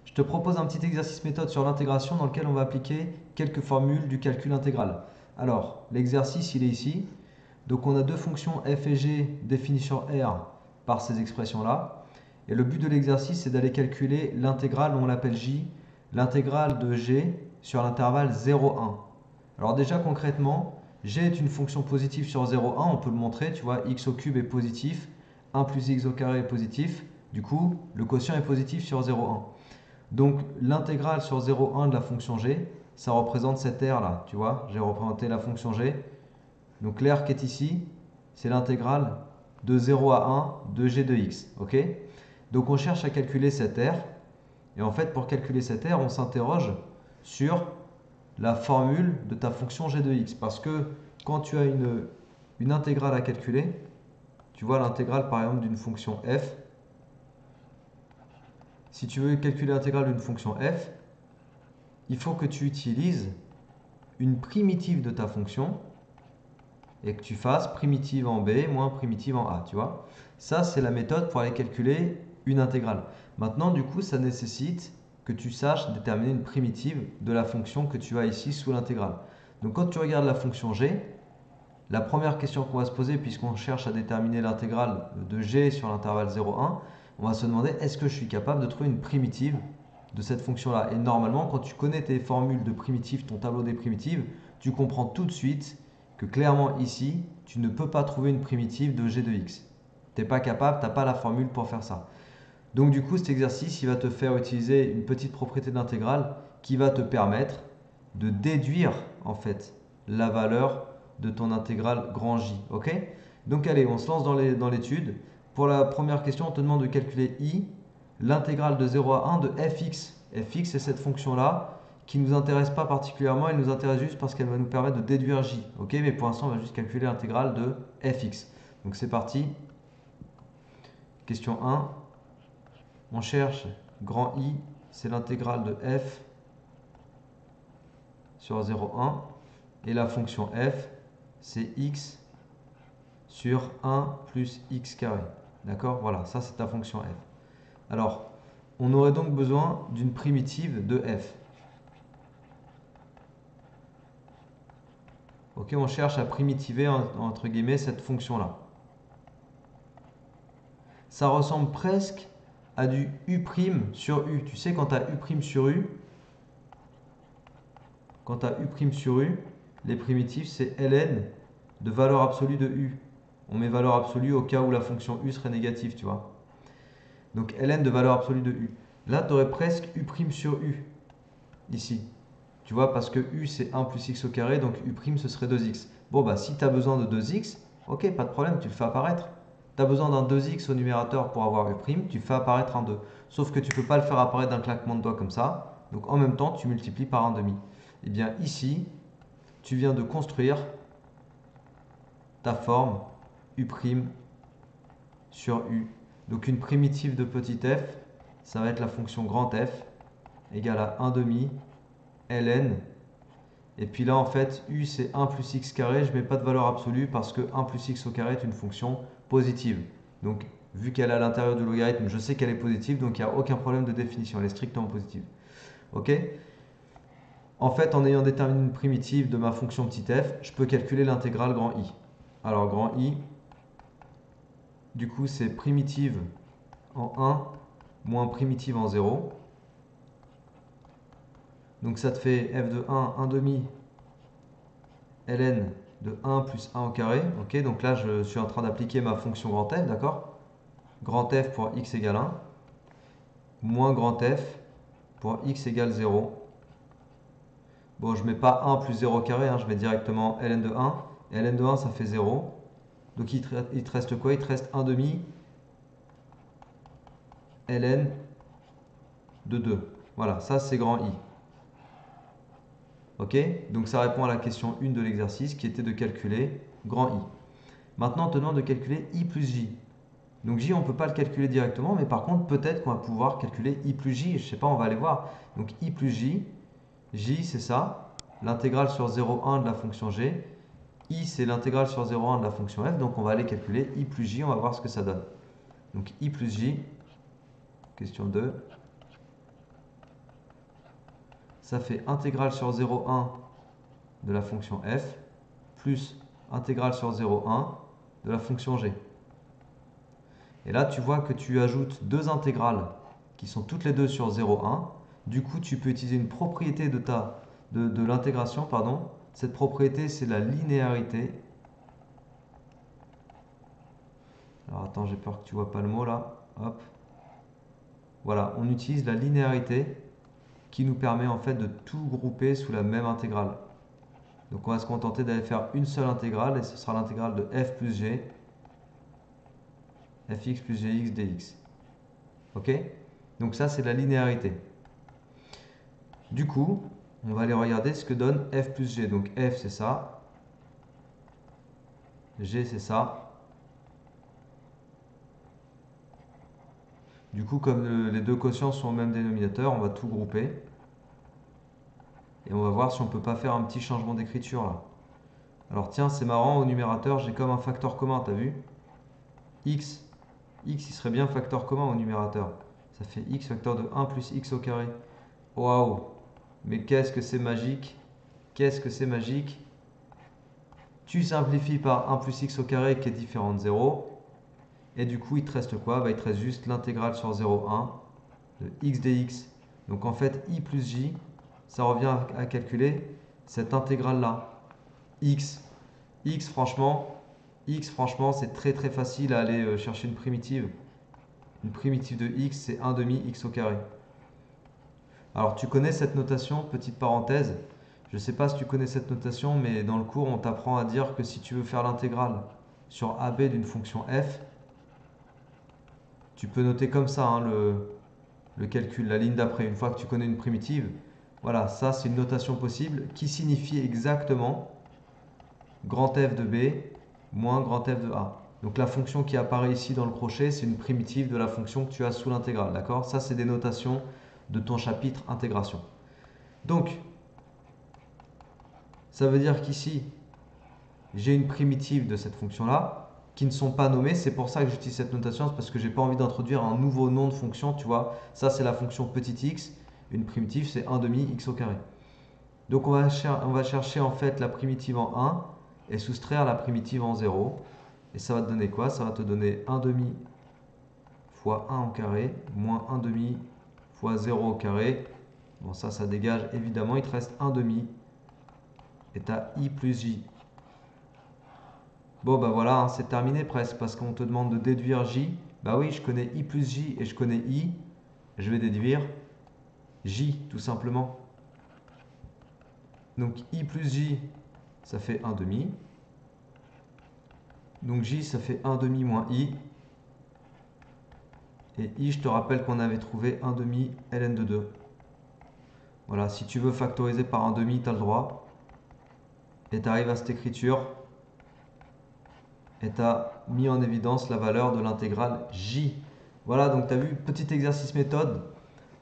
Je te propose un petit exercice méthode sur l'intégration dans lequel on va appliquer quelques formules du calcul intégral. Alors, l'exercice, il est ici. Donc, on a deux fonctions f et g définies sur R par ces expressions-là. Et le but de l'exercice, c'est d'aller calculer l'intégrale, on l'appelle j, l'intégrale de g sur l'intervalle 0,1. Alors déjà, concrètement, g est une fonction positive sur 0,1, on peut le montrer, tu vois, x au cube est positif, 1 plus x au carré est positif, du coup, le quotient est positif sur 0,1. Donc l'intégrale sur 0,1 de la fonction g, ça représente cette r là, tu vois, j'ai représenté la fonction g. Donc l'air qui est ici, c'est l'intégrale de 0 à 1 de g de x, ok? Donc on cherche à calculer cette r, et en fait pour calculer cette r, on s'interroge sur la formule de ta fonction g de x, parce que quand tu as une intégrale à calculer, tu vois l'intégrale par exemple d'une fonction f, si tu veux calculer l'intégrale d'une fonction f, il faut que tu utilises une primitive de ta fonction et que tu fasses primitive en b moins primitive en a, tu vois. Ça, c'est la méthode pour aller calculer une intégrale. Maintenant, du coup, ça nécessite que tu saches déterminer une primitive de la fonction que tu as ici sous l'intégrale. Donc, quand tu regardes la fonction g, la première question qu'on va se poser, puisqu'on cherche à déterminer l'intégrale de g sur l'intervalle 0,1, on va se demander est-ce que je suis capable de trouver une primitive de cette fonction-là. Et normalement, quand tu connais tes formules de primitives, ton tableau des primitives, tu comprends tout de suite que clairement ici, tu ne peux pas trouver une primitive de g de x. Tu n'es pas capable, tu n'as pas la formule pour faire ça. Donc du coup, cet exercice, il va te faire utiliser une petite propriété d'intégrale qui va te permettre de déduire en fait la valeur de ton intégrale grand J. Ok? Donc allez, on se lance dans l'étude. Pour la première question, on te demande de calculer I, l'intégrale de 0 à 1 de fx. Fx, c'est cette fonction-là qui ne nous intéresse pas particulièrement, elle nous intéresse juste parce qu'elle va nous permettre de déduire J. Ok? Mais pour l'instant, on va juste calculer l'intégrale de fx. Donc c'est parti. Question 1. On cherche grand I, c'est l'intégrale de f sur 0,1. Et la fonction f, c'est x sur 1 plus x carré. D'accord? Voilà, ça c'est ta fonction f. Alors, on aurait donc besoin d'une primitive de f. Ok, on cherche à primitiver entre guillemets cette fonction-là. Ça ressemble presque à du u' sur u. Tu sais, quand tu as u' sur u, les primitives, c'est ln de valeur absolue de u. On met valeur absolue au cas où la fonction u serait négative, tu vois. Donc ln de valeur absolue de u. Là, tu aurais presque u' sur u, ici. Tu vois, parce que u, c'est 1 plus x au carré, donc u', ce serait 2x. Bon, bah, si tu as besoin de 2x, ok, pas de problème, tu le fais apparaître. Tu as besoin d'un 2x au numérateur pour avoir u', tu fais apparaître un 2. Sauf que tu ne peux pas le faire apparaître d'un claquement de doigts comme ça. Donc en même temps, tu multiplies par un demi. Et bien ici, tu viens de construire ta forme u' sur u. Donc une primitive de petit f, ça va être la fonction grand f égale à 1 demi ln. Et puis là, en fait, u c'est 1 plus x carré. Je ne mets pas de valeur absolue parce que 1 plus x au carré est une fonction positive. Donc, vu qu'elle est à l'intérieur du logarithme, je sais qu'elle est positive, donc il n'y a aucun problème de définition. Elle est strictement positive. Ok? En fait, en ayant déterminé une primitive de ma fonction petit f, je peux calculer l'intégrale grand I. Alors, grand I, du coup, c'est primitive en 1 moins primitive en 0. Donc ça te fait f de 1 demi ln de 1 plus 1 au carré. Ok, donc là, je suis en train d'appliquer ma fonction grand f, d'accord? Grand f pour x égale 1, moins grand f pour x égale 0. Bon, je ne mets pas 1 plus 0 au carré, hein, je mets directement ln de 1. Et ln de 1, ça fait 0. Donc il te reste quoi? Il te reste 1 demi ln de 2. Voilà, ça c'est grand I. Ok? Donc ça répond à la question 1 de l'exercice qui était de calculer grand I. Maintenant, on te demande de calculer I plus J. Donc J, on ne peut pas le calculer directement, mais par contre, peut-être qu'on va pouvoir calculer I plus J. Je ne sais pas, on va aller voir. Donc I plus J, J c'est ça, l'intégrale sur 0,1 de la fonction G. I c'est l'intégrale sur 0,1 de la fonction F. Donc on va aller calculer I plus J, on va voir ce que ça donne. Donc I plus J, question 2. ça fait intégrale sur 0,1 de la fonction f plus intégrale sur 0,1 de la fonction g. Et là, tu vois que tu ajoutes deux intégrales qui sont toutes les deux sur 0,1. Du coup, tu peux utiliser une propriété de l'intégration, pardon. Cette propriété, c'est la linéarité. Alors attends, j'ai peur que tu vois pas le mot là. Hop. Voilà, on utilise la linéarité qui nous permet en fait de tout grouper sous la même intégrale. Donc on va se contenter d'aller faire une seule intégrale et ce sera l'intégrale de f plus g, fx plus gx dx. Ok? Donc ça c'est la linéarité. Du coup, on va aller regarder ce que donne f plus g. Donc f c'est ça, g c'est ça. Du coup, comme les deux quotients sont au même dénominateur, on va tout grouper. Et on va voir si on ne peut pas faire un petit changement d'écriture là. Alors tiens, c'est marrant, au numérateur, j'ai comme un facteur commun, t'as vu? X, il serait bien facteur commun au numérateur. Ça fait x facteur de 1 plus x au carré. Waouh! Mais qu'est-ce que c'est magique! Qu'est-ce que c'est magique! Tu simplifies par 1 plus x au carré qui est différent de 0. Et du coup, il te reste quoi? Bah, il te reste juste l'intégrale sur 0,1 de x dx. Donc en fait, i plus j, ça revient à calculer cette intégrale-là. X, franchement, c'est très très facile à aller chercher une primitive. Une primitive de x, c'est 1 demi x au carré. Alors tu connais cette notation, petite parenthèse. Je ne sais pas si tu connais cette notation, mais dans le cours, on t'apprend à dire que si tu veux faire l'intégrale sur AB d'une fonction f, tu peux noter comme ça hein, le calcul, la ligne d'après, une fois que tu connais une primitive. Voilà, ça c'est une notation possible qui signifie exactement grand f de b moins grand f de a. Donc la fonction qui apparaît ici dans le crochet, c'est une primitive de la fonction que tu as sous l'intégrale, d'accord? Ça c'est des notations de ton chapitre intégration. Donc, ça veut dire qu'ici, j'ai une primitive de cette fonction-là qui ne sont pas nommées. C'est pour ça que j'utilise cette notation, c'est parce que j'ai pas envie d'introduire un nouveau nom de fonction, tu vois. Ça c'est la fonction petit x, une primitive c'est 1 demi x au carré. Donc on va chercher en fait la primitive en 1 et soustraire la primitive en 0. Et ça va te donner quoi? Ça va te donner 1 demi fois 1 au carré moins 1 demi fois 0 au carré. Bon ça dégage évidemment, il te reste 1 demi et tu as i plus j. Bon bah voilà, hein, c'est terminé presque parce qu'on te demande de déduire j. Bah oui, je connais i plus j et je connais i. Je vais déduire j tout simplement. Donc i plus j, ça fait 1 demi. Donc j, ça fait 1 demi moins i. Et i, je te rappelle qu'on avait trouvé 1 demi ln de 2. Voilà, si tu veux factoriser par 1 demi, tu as le droit. Et tu arrives à cette écriture. Et tu as mis en évidence la valeur de l'intégrale j. Voilà, donc tu as vu, petit exercice méthode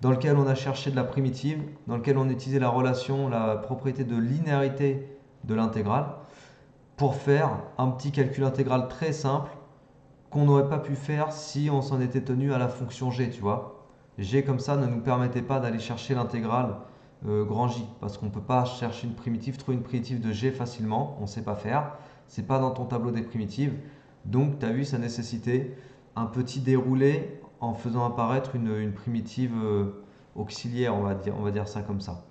dans lequel on a cherché de la primitive, dans lequel on a utilisé la relation, la propriété de linéarité de l'intégrale pour faire un petit calcul intégral très simple qu'on n'aurait pas pu faire si on s'en était tenu à la fonction g, tu vois. G comme ça ne nous permettait pas d'aller chercher l'intégrale grand J, parce qu'on ne peut pas chercher une primitive, trouver une primitive de g facilement, on ne sait pas faire, c'est pas dans ton tableau des primitives, donc tu as vu, ça nécessitait un petit déroulé en faisant apparaître une primitive auxiliaire, on va dire ça comme ça.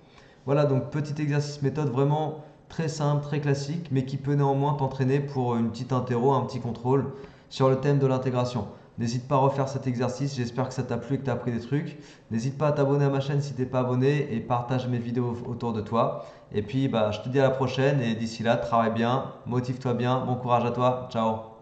Voilà, donc petit exercice méthode vraiment très simple, très classique, mais qui peut néanmoins t'entraîner pour une petite interro, un petit contrôle sur le thème de l'intégration. N'hésite pas à refaire cet exercice, j'espère que ça t'a plu et que tu as appris des trucs. N'hésite pas à t'abonner à ma chaîne si tu n'es pas abonné et partage mes vidéos autour de toi. Et puis bah, je te dis à la prochaine et d'ici là, travaille bien, motive-toi bien, bon courage à toi, ciao.